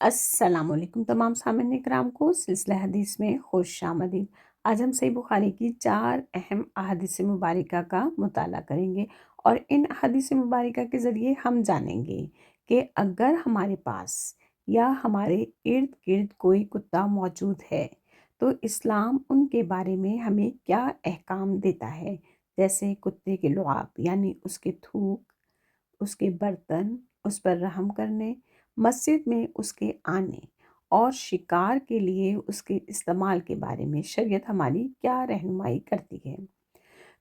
السلام علیکم تمام سامعین کرام کو سلسلہ حدیث میں خوش آمدید۔ آج ہم صحیح بخاری کی 4 اہم احادیث مبارکہ کا مطالعہ کریں گے، اور ان احادیث مبارکہ کے ذریعے ہم جانیں گے کہ اگر ہمارے پاس یا ہمارے ارد گرد کوئی کتا موجود ہے تو اسلام ان کے بارے میں ہمیں کیا احکام دیتا ہے، جیسے کتے کے لعاب یعنی اس کے تھوک، اس کے برتن، اس پر رحم کرنے، مسجد میں اس کے آنے اور شکار کے لیے اس کے استعمال کے بارے میں شریعت ہماری کیا رہنمائی کرتی ہے۔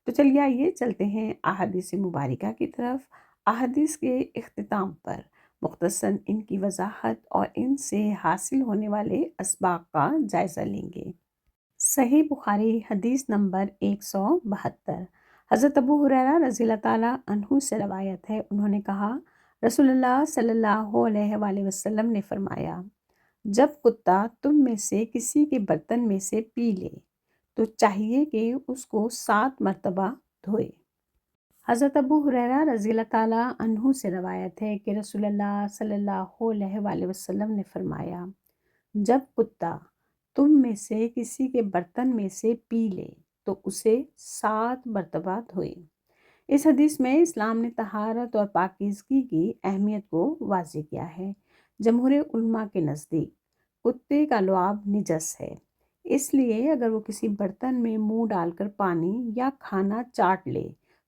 تو چلیے آئیے چلتے ہیں احادیث مبارکہ کی طرف۔ احادیث کے اختتام پر مختصراً ان کی وضاحت اور ان سے حاصل ہونے والے اسباق کا جائزہ لیں گے۔ صحیح بخاری حدیث نمبر 172۔ حضرت ابو ہریرہ رضی اللہ تعالیٰ عنہ سے روایت ہے، انہوں نے کہا رسول اللہ صلی اللہ علیہ وآلہ وسلم نے فرمایا، جب کتا تم میں سے کسی کے برتن میں سے پی لے تو چاہیے کہ اس کو 7 مرتبہ دھوئے۔ حضرت ابو ہریرہ رضی اللہ تعالیٰ عنہ سے روایت ہے کہ رسول اللہ صلی اللہ علیہ وآلہ وسلم نے فرمایا، جب کتا تم میں سے کسی کے برتن میں سے پی لے تو اسے 7 مرتبہ دھوئے۔ اس حدیث میں اسلام نے طہارت اور پاکیزگی کی اہمیت کو واضح کیا ہے۔ جمہور علماء کے نزدیک کتے کا لعاب نجس ہے، اس لیے اگر وہ کسی برتن میں منہ ڈال کر پانی یا کھانا چاٹ لے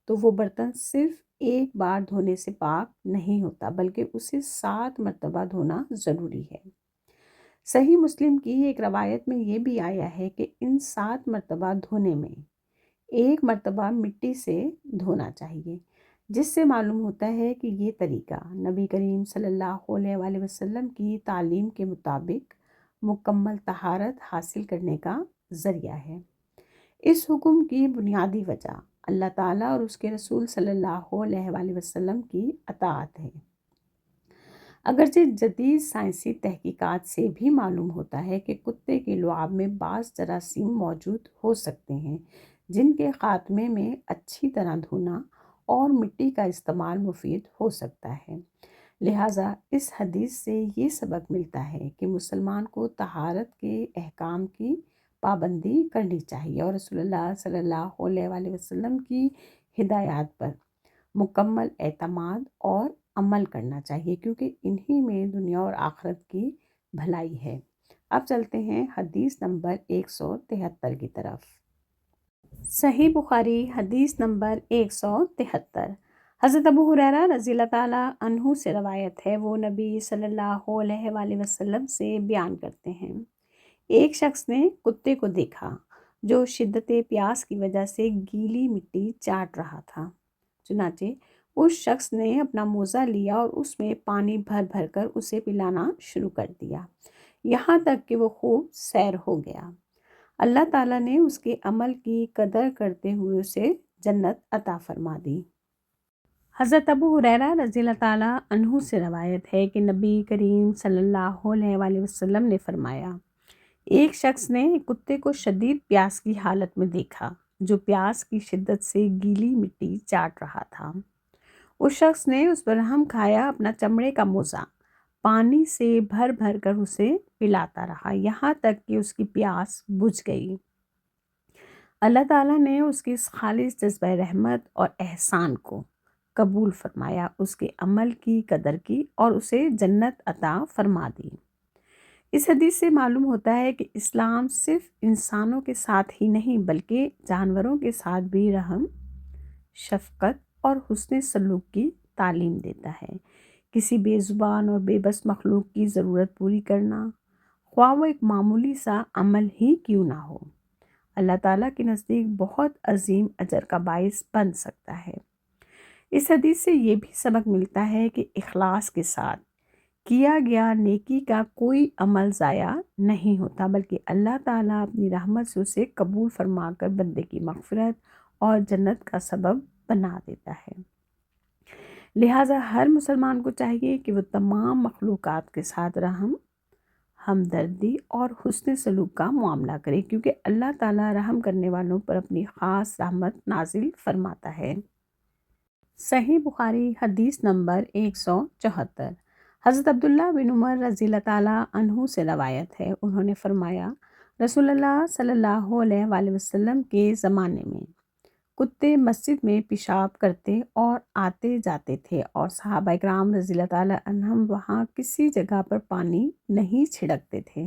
تو وہ برتن صرف ایک بار دھونے سے پاک نہیں ہوتا، بلکہ اسے 7 مرتبہ دھونا ضروری ہے۔ صحیح مسلم کی ایک روایت میں یہ بھی آیا ہے کہ ان 7 مرتبہ دھونے میں ایک مرتبہ مٹی سے دھونا چاہیے، جس سے معلوم ہوتا ہے کہ یہ طریقہ نبی کریم صلی اللہ علیہ وآلہ وسلم کی تعلیم کے مطابق مکمل طہارت حاصل کرنے کا ذریعہ ہے۔ اس حکم کی بنیادی وجہ اللہ تعالیٰ اور اس کے رسول صلی اللہ علیہ وآلہ وسلم کی اطاعت ہے۔ اگرچہ جدید سائنسی تحقیقات سے بھی معلوم ہوتا ہے کہ کتے کے لعاب میں بعض جراثیم موجود ہو سکتے ہیں جن کے خاتمے میں اچھی طرح دھونا اور مٹی کا استعمال مفید ہو سکتا ہے، لہٰذا اس حدیث سے یہ سبق ملتا ہے کہ مسلمان کو طہارت کے احکام کی پابندی کرنی چاہیے اور رسول اللہ صلی اللہ علیہ وآلہ وسلم کی ہدایات پر مکمل اعتماد اور عمل کرنا چاہیے، کیونکہ انہی میں دنیا اور آخرت کی بھلائی ہے۔ اب چلتے ہیں حدیث نمبر 173 کی طرف۔ صحیح بخاری حدیث نمبر 173۔ حضرت ابو ہریرہ رضی اللہ تعالیٰ عنہ سے روایت ہے، وہ نبی صلی اللہ علیہ وآلہ وسلم سے بیان کرتے ہیں، ایک شخص نے کتے کو دیکھا جو شدت پیاس کی وجہ سے گیلی مٹی چاٹ رہا تھا، چنانچہ اس شخص نے اپنا موزہ لیا اور اس میں پانی بھر بھر کر اسے پلانا شروع کر دیا، یہاں تک کہ وہ خوب سیر ہو گیا۔ اللہ تعالیٰ نے اس کے عمل کی قدر کرتے ہوئے اسے جنت عطا فرما دی۔ حضرت ابو ہریرہ رضی اللہ تعالیٰ عنہ سے روایت ہے کہ نبی کریم صلی اللہ علیہ وآلہ وسلم نے فرمایا، ایک شخص نے ایک کتے کو شدید پیاس کی حالت میں دیکھا جو پیاس کی شدت سے گیلی مٹی چاٹ رہا تھا۔ اس شخص نے اس پر رحم کھایا، اپنا چمڑے کا موزہ پانی سے بھر بھر کر اسے پلاتا رہا، یہاں تک کہ اس کی پیاس بجھ گئی۔ اللہ تعالیٰ نے اس کی اس خالص جذبہ رحمت اور احسان کو قبول فرمایا، اس کے عمل کی قدر کی اور اسے جنت عطا فرما دی۔ اس حدیث سے معلوم ہوتا ہے کہ اسلام صرف انسانوں کے ساتھ ہی نہیں بلکہ جانوروں کے ساتھ بھی رحم، شفقت اور حسن سلوک کی تعلیم دیتا ہے۔ کسی بے زبان اور بے بس مخلوق کی ضرورت پوری کرنا، خواہ وہ ایک معمولی سا عمل ہی کیوں نہ ہو، اللہ تعالیٰ کے نزدیک بہت عظیم اجر کا باعث بن سکتا ہے۔ اس حدیث سے یہ بھی سبق ملتا ہے کہ اخلاص کے ساتھ کیا گیا نیکی کا کوئی عمل ضائع نہیں ہوتا، بلکہ اللہ تعالیٰ اپنی رحمت سے اسے قبول فرما کر بندے کی مغفرت اور جنت کا سبب بنا دیتا ہے۔ لہٰذا ہر مسلمان کو چاہیے کہ وہ تمام مخلوقات کے ساتھ رحم، ہمدردی اور حسن سلوک کا معاملہ کرے، کیونکہ اللہ تعالیٰ رحم کرنے والوں پر اپنی خاص رحمت نازل فرماتا ہے۔ صحیح بخاری حدیث نمبر 174۔ حضرت عبداللہ بن عمر رضی اللہ تعالیٰ عنہ سے روایت ہے، انہوں نے فرمایا رسول اللہ صلی اللہ علیہ وآلہ وسلم کے زمانے میں کتے مسجد میں پیشاب کرتے اور آتے جاتے تھے، اور صحابہ کرام رضی اللہ تعالیٰ عنہم وہاں کسی جگہ پر پانی نہیں چھڑکتے تھے۔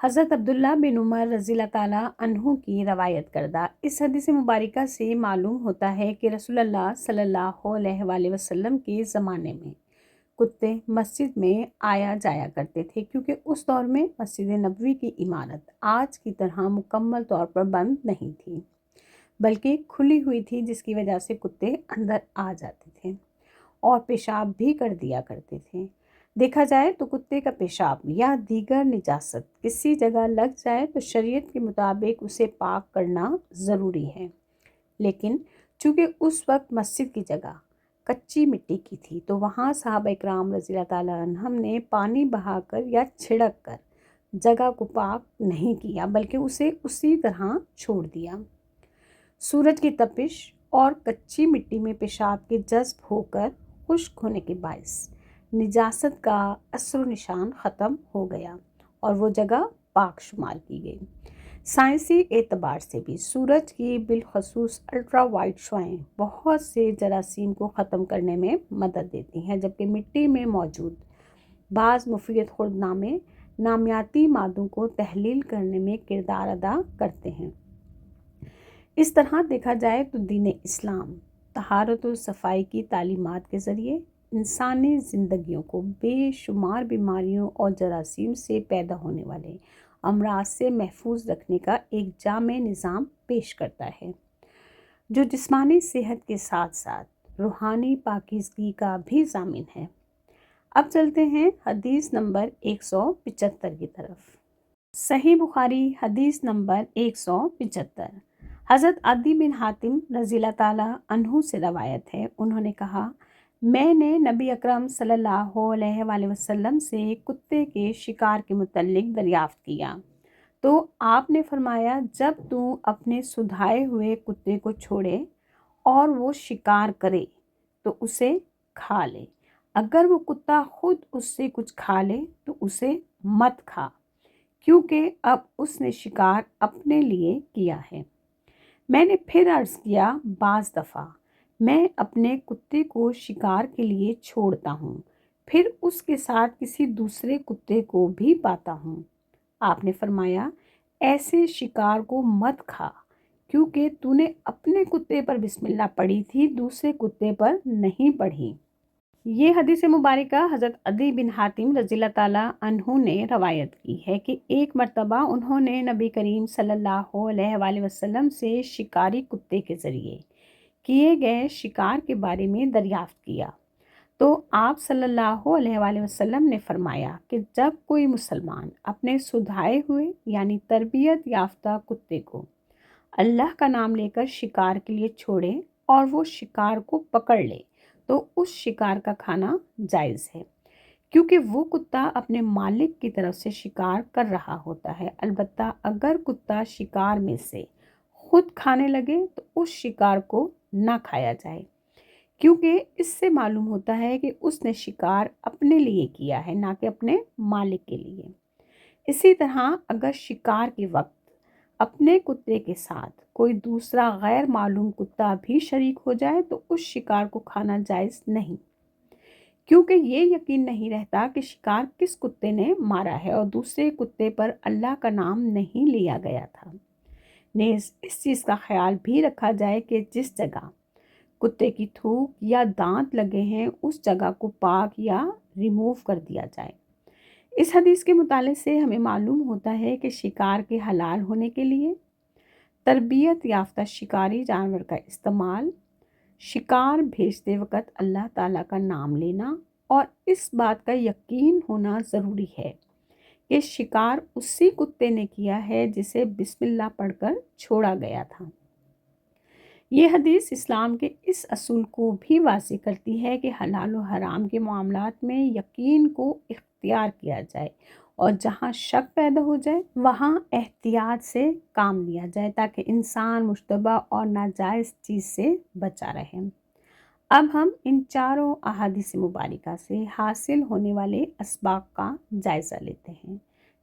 حضرت عبداللہ بن عمر رضی اللہ تعالیٰ عنہ کی روایت کردہ اس حدیث مبارکہ سے معلوم ہوتا ہے کہ رسول اللہ صلی اللہ علیہ وآلہ وسلم کے زمانے میں کتے مسجد میں آیا جایا کرتے تھے، کیونکہ اس دور میں مسجد نبوی کی عمارت آج کی طرح مکمل طور پر بند نہیں تھی، بلکہ کھلی ہوئی تھی، جس کی وجہ سے کتے اندر آ جاتے تھے اور پیشاب بھی کر دیا کرتے تھے۔ دیکھا جائے تو کتے کا پیشاب یا دیگر نجاست کسی جگہ لگ جائے تو شریعت کے مطابق اسے پاک کرنا ضروری ہے، لیکن چونکہ اس وقت مسجد کی جگہ کچی مٹی کی تھی تو وہاں صحابہ کرام رضی اللہ تعالیٰ عنہم نے پانی بہا کر یا چھڑک کر جگہ کو پاک نہیں کیا، بلکہ اسے اسی طرح چھوڑ دیا۔ سورج کی تپش اور کچی مٹی میں پیشاب کے جذب ہو کر خشک ہونے کے باعث نجاست کا اثر و نشان ختم ہو گیا اور وہ جگہ پاک شمار کی گئی۔ سائنسی اعتبار سے بھی سورج کی بالخصوص الٹرا وائٹ شعاعیں بہت سے جراثیم کو ختم کرنے میں مدد دیتی ہیں، جبکہ مٹی میں موجود بعض مفید خوردنامے نامیاتی مادوں کو تحلیل کرنے میں کردار ادا کرتے ہیں۔ اس طرح دیکھا جائے تو دین اسلام طہارت و صفائی کی تعلیمات کے ذریعے انسانی زندگیوں کو بے شمار بیماریوں اور جراثیم سے پیدا ہونے والے امراض سے محفوظ رکھنے کا ایک جامع نظام پیش کرتا ہے، جو جسمانی صحت کے ساتھ ساتھ روحانی پاکیزگی کا بھی ضامن ہے۔ اب چلتے ہیں حدیث نمبر 175 کی طرف۔ صحیح بخاری حدیث نمبر 175۔ حضرت عدی بن حاتم رضی اللہ تعالیٰ عنہ سے روایت ہے، انہوں نے کہا میں نے نبی اکرم صلی اللہ علیہ وآلہ وسلم سے کتے کے شکار کے متعلق دریافت کیا تو آپ نے فرمایا جب تو اپنے سدھائے ہوئے کتے کو چھوڑے اور وہ شکار کرے تو اسے کھا لے، اگر وہ کتا خود اس سے کچھ کھا لے تو اسے مت کھا، کیونکہ اب اس نے شکار اپنے لیے کیا ہے۔ میں نے پھر عرض کیا بعض دفعہ میں اپنے کتے کو شکار کے لیے چھوڑتا ہوں، پھر اس کے ساتھ کسی دوسرے کتے کو بھی پاتا ہوں۔ آپ نے فرمایا ایسے شکار کو مت کھا، کیونکہ تو نے اپنے کتے پر بسم اللہ پڑھی تھی، دوسرے کتے پر نہیں پڑھی۔ یہ حدیث مبارکہ حضرت عدی بن حاتم رضی اللہ تعالیٰ عنہ نے روایت کی ہے کہ ایک مرتبہ انہوں نے نبی کریم صلی اللہ علیہ وآلہ وسلم سے شکاری کتے کے ذریعے کیے گئے شکار کے بارے میں دریافت کیا تو آپ صلی اللہ علیہ وآلہ وسلم نے فرمایا کہ جب کوئی مسلمان اپنے سدھائے ہوئے یعنی تربیت یافتہ کتے کو اللہ کا نام لے کر شکار کے لیے چھوڑے اور وہ شکار کو پکڑ لے تو اس شکار کا کھانا جائز ہے، کیونکہ وہ کتا اپنے مالک کی طرف سے شکار کر رہا ہوتا ہے۔ البتہ اگر کتا شکار میں سے خود کھانے لگے تو اس شکار کو نہ کھایا جائے، کیونکہ اس سے معلوم ہوتا ہے کہ اس نے شکار اپنے لیے کیا ہے، نہ کہ اپنے مالک کے لیے۔ اسی طرح اگر شکار کے وقت اپنے کتے کے ساتھ کوئی دوسرا غیر معلوم کتا بھی شریک ہو جائے تو اس شکار کو کھانا جائز نہیں، کیونکہ یہ یقین نہیں رہتا کہ شکار کس کتے نے مارا ہے اور دوسرے کتے پر اللہ کا نام نہیں لیا گیا تھا۔ نیز اس چیز کا خیال بھی رکھا جائے کہ جس جگہ کتے کی تھوک یا دانت لگے ہیں اس جگہ کو پاک یا ریموو کر دیا جائے۔ اس حدیث کے مطالعے سے ہمیں معلوم ہوتا ہے کہ شکار کے حلال ہونے کے لیے تربیت یافتہ شکاری جانور کا استعمال، شکار بھیجتے وقت اللہ تعالیٰ کا نام لینا اور اس بات کا یقین ہونا ضروری ہے کہ شکار اسی کتے نے کیا ہے جسے بسم اللہ پڑھ کر چھوڑا گیا تھا۔ یہ حدیث اسلام کے اس اصول کو بھی واضح کرتی ہے کہ حلال و حرام کے معاملات میں یقین کو اختیار کیا جائے اور جہاں شک پیدا ہو جائے وہاں احتیاط سے کام لیا جائے تاکہ انسان مشتبہ اور ناجائز چیز سے بچا رہے۔ اب ہم ان چاروں احادیث مبارکہ سے حاصل ہونے والے اسباق کا جائزہ لیتے ہیں۔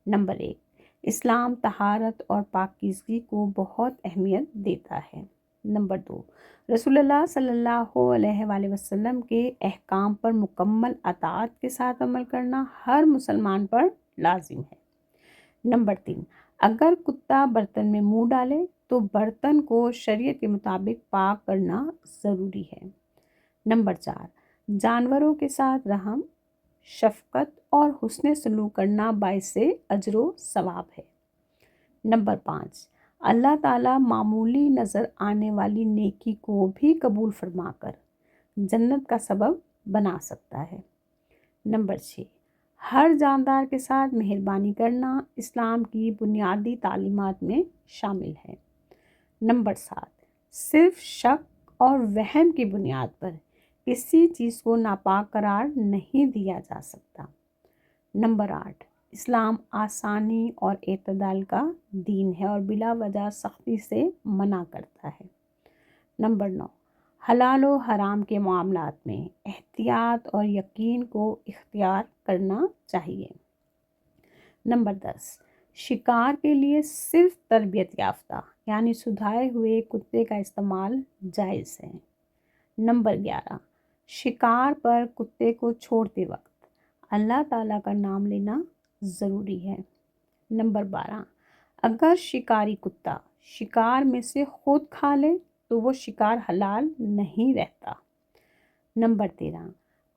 نمبر 1، اسلام طہارت اور پاکیزگی کو بہت اہمیت دیتا ہے۔ نمبر 2، رسول اللہ صلی اللہ علیہ وآلہ وسلم کے احکام پر مکمل اطاعت کے ساتھ عمل کرنا ہر مسلمان پر لازم ہے۔ نمبر 3، اگر کتا برتن میں منہ ڈالے تو برتن کو شریعت کے مطابق پاک کرنا ضروری ہے۔ نمبر 4، جانوروں کے ساتھ رحم، شفقت اور حسن سلوک کرنا باعث اجر و ثواب ہے۔ نمبر 5، اللہ تعالیٰ معمولی نظر آنے والی نیکی کو بھی قبول فرما کر جنت کا سبب بنا سکتا ہے۔ نمبر 6، ہر جاندار کے ساتھ مہربانی کرنا اسلام کی بنیادی تعلیمات میں شامل ہے۔ نمبر 7، صرف شک اور وہم کی بنیاد پر کسی چیز کو ناپاک قرار نہیں دیا جا سکتا۔ نمبر 8، اسلام آسانی اور اعتدال کا دین ہے اور بلا وجہ سختی سے منع کرتا ہے۔ نمبر 9، حلال و حرام کے معاملات میں احتیاط اور یقین کو اختیار کرنا چاہیے۔ نمبر 10، شکار کے لیے صرف تربیت یافتہ یعنی سدھائے ہوئے کتے کا استعمال جائز ہے۔ نمبر 11، شکار پر کتے کو چھوڑتے وقت اللہ تعالیٰ کا نام لینا ضروری ہے۔ نمبر 12، اگر شکاری کتا شکار میں سے خود کھا لے تو وہ شکار حلال نہیں رہتا۔ نمبر 13،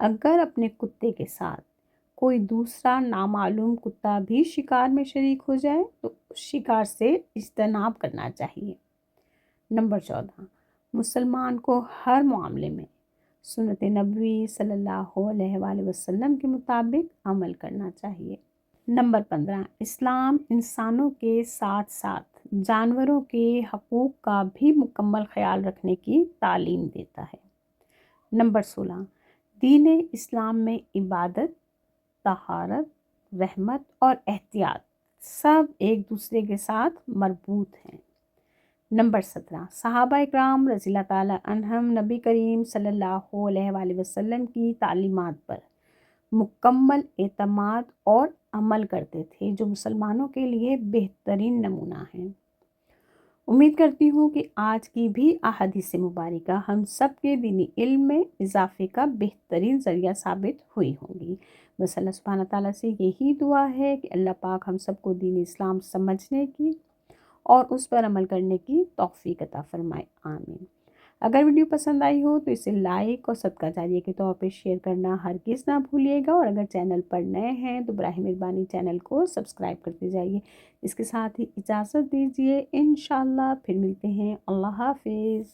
اگر اپنے کتے کے ساتھ کوئی دوسرا نامعلوم کتا بھی شکار میں شریک ہو جائے تو اس شکار سے اجتناب کرنا چاہیے۔ نمبر 14، مسلمان کو ہر معاملے میں سنت نبوی صلی اللہ علیہ وآلہ وسلم کے مطابق عمل کرنا چاہیے۔ نمبر 15، اسلام انسانوں کے ساتھ ساتھ جانوروں کے حقوق کا بھی مکمل خیال رکھنے کی تعلیم دیتا ہے۔ نمبر 16، دین اسلام میں عبادت، طہارت، رحمت اور احتیاط سب ایک دوسرے کے ساتھ مربوط ہیں۔ نمبر 17، صحابہ اکرام رضی اللہ تعالیٰ عنہم نبی کریم صلی اللہ علیہ وآلہ وسلم کی تعلیمات پر مکمل اعتماد اور عمل کرتے تھے جو مسلمانوں کے لیے بہترین نمونہ ہیں۔ امید کرتی ہوں کہ آج کی بھی احادیث مبارکہ ہم سب کے دینی علم میں اضافے کا بہترین ذریعہ ثابت ہوئی ہوں گی۔ بس اللہ سبحانہ تعالیٰ سے یہی دعا ہے کہ اللہ پاک ہم سب کو دین اسلام سمجھنے کی اور اس پر عمل کرنے کی توفیق عطا فرمائے، آمین۔ اگر ویڈیو پسند آئی ہو تو اسے لائک اور صدقہ جاریہ کے طور پہ شیئر کرنا ہرگز نہ بھولیے گا، اور اگر چینل پر نئے ہیں تو براہ مہربانی چینل کو سبسکرائب کرتے جائیے۔ اس کے ساتھ ہی اجازت دیجیے، انشاءاللہ پھر ملتے ہیں۔ اللہ حافظ۔